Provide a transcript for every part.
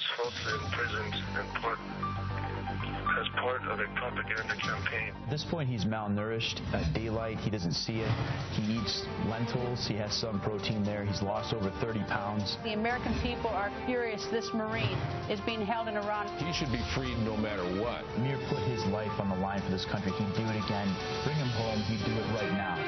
was falsely imprisoned as part of a propaganda campaign. At this point, he's malnourished. At daylight, he doesn't see it. He eats lentils. He has some protein there. He's lost over 30 pounds. The American people are furious this Marine is being held in Iran. He should be freed no matter what. Amir put his life on the line for this country. He'd do it again. Bring him home. He'd do it right now.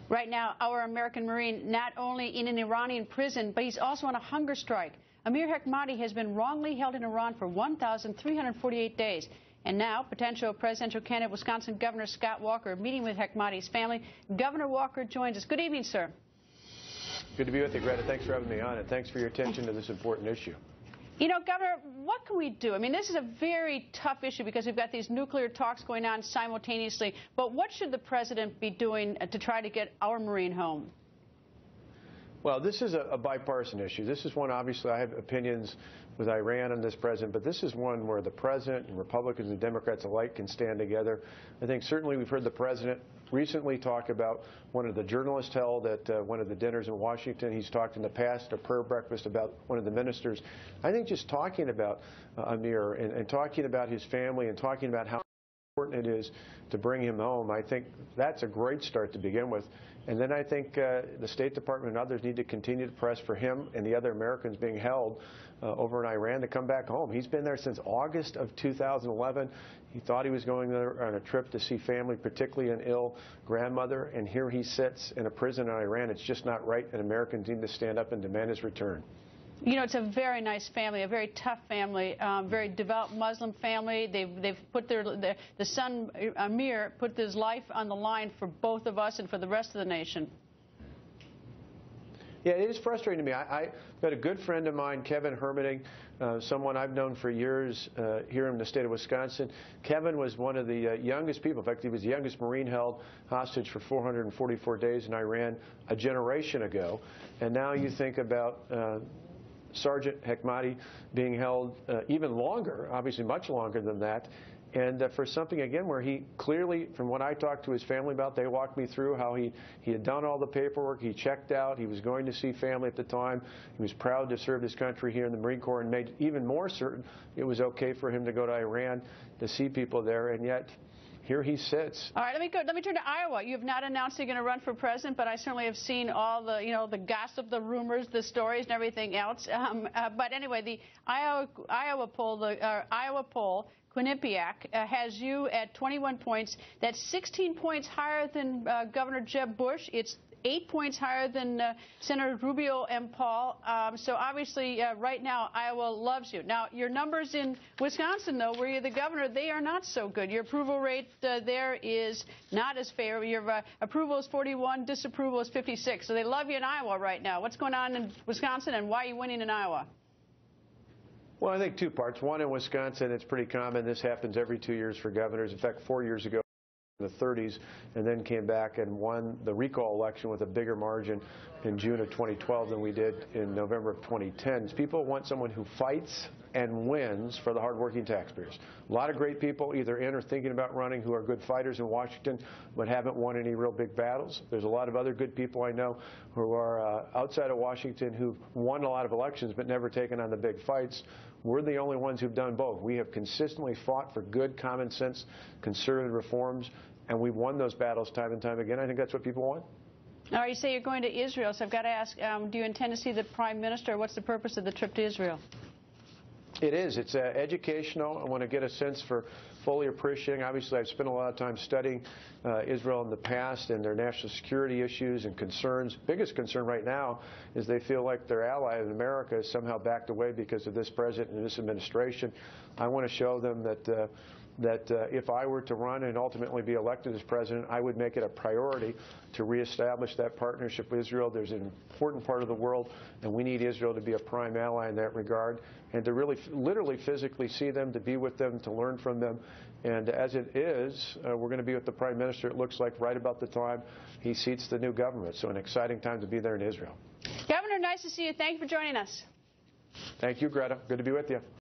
Right now, our American Marine not only in an Iranian prison, but he's also on a hunger strike. Amir Hekmati has been wrongly held in Iran for 1,348 days. And now, potential presidential candidate Wisconsin Governor Scott Walker meeting with Hekmati's family. Governor Walker joins us. Good evening, sir. Good to be with you, Greta. Thanks for having me on, and thanks for your attention to this important issue. You know, Governor, what can we do? I mean, this is a very tough issue because we've got these nuclear talks going on simultaneously. But what should the president be doing to try to get our Marine home? Well, this is a bipartisan issue. This is one, obviously, I have opinions with Iran on this president, but this is one where the president and Republicans and Democrats alike can stand together. I think certainly we've heard the president recently talk about one of the journalists held at one of the dinners in Washington. He's talked in the past at a prayer breakfast about one of the ministers. I think just talking about Amir and talking about his family and talking about how important it is to bring him home, I think that's a great start to begin with. And then I think the State Department and others need to continue to press for him and the other Americans being held over in Iran to come back home. He's been there since August of 2011. He thought he was going there on a trip to see family, particularly an ill grandmother, and here he sits in a prison in Iran. It's just not right, and Americans need to stand up and demand his return. You know, it's a very nice family, a very tough family, very devout Muslim family. They've put the son, Amir, put his life on the line for both of us and for the rest of the nation. Yeah, it is frustrating to me. I've got a good friend of mine, Kevin Hermiting, someone I've known for years here in the state of Wisconsin. Kevin was one of the youngest people. In fact, he was the youngest Marine held hostage for 444 days in Iran a generation ago. And now you think about Sergeant Hekmati being held even longer, obviously much longer than that, and for something, again, where he clearly, from what I talked to his family about, they walked me through how he had done all the paperwork, he checked out, he was going to see family at the time, he was proud to serve his country here in the Marine Corps and made even more certain it was okay for him to go to Iran to see people there, and yet here he sits. All right, let me turn to Iowa. You have not announced you're going to run for president, but I certainly have seen all the, the gossip, the rumors, the stories, and everything else. But anyway, the Iowa poll, Quinnipiac, has you at 21 points. That's 16 points higher than Governor Jeb Bush. It's 8 points higher than Senator Rubio and Paul. So obviously, right now, Iowa loves you. Now, your numbers in Wisconsin, though, where you're the governor, they are not so good. Your approval rate there is not as fair. Your approval is 41, disapproval is 56. So they love you in Iowa right now. What's going on in Wisconsin, and why are you winning in Iowa? Well, I think two parts. One, in Wisconsin, it's pretty common. This happens every 2 years for governors. In fact, 4 years ago, in the 30s, and then came back and won the recall election with a bigger margin in June of 2012 than we did in November of 2010. People want someone who fights and wins for the hardworking taxpayers. A lot of great people either in or thinking about running who are good fighters in Washington but haven't won any real big battles. There's a lot of other good people I know who are outside of Washington who've won a lot of elections but never taken on the big fights. We're the only ones who've done both. We have consistently fought for good, common sense, conservative reforms, and we've won those battles time and time again. I think that's what people want. All right, you say you're going to Israel, so I've got to ask, do you intend to see the Prime Minister? What's the purpose of the trip to Israel? It is. It's educational. I want to get a sense for fully appreciating. Obviously, I've spent a lot of time studying Israel in the past and their national security issues and concerns. Biggest concern right now is they feel like their ally in America is somehow backed away because of this president and this administration. I want to show them that if I were to run and ultimately be elected as president, I would make it a priority to reestablish that partnership with Israel. There's an important part of the world, and we need Israel to be a prime ally in that regard, and to really, literally, physically see them, to be with them, to learn from them. And as it is, we're going to be with the Prime Minister, it looks like, right about the time he seats the new government. So an exciting time to be there in Israel. Governor, nice to see you. Thank you for joining us. Thank you, Greta. Good to be with you.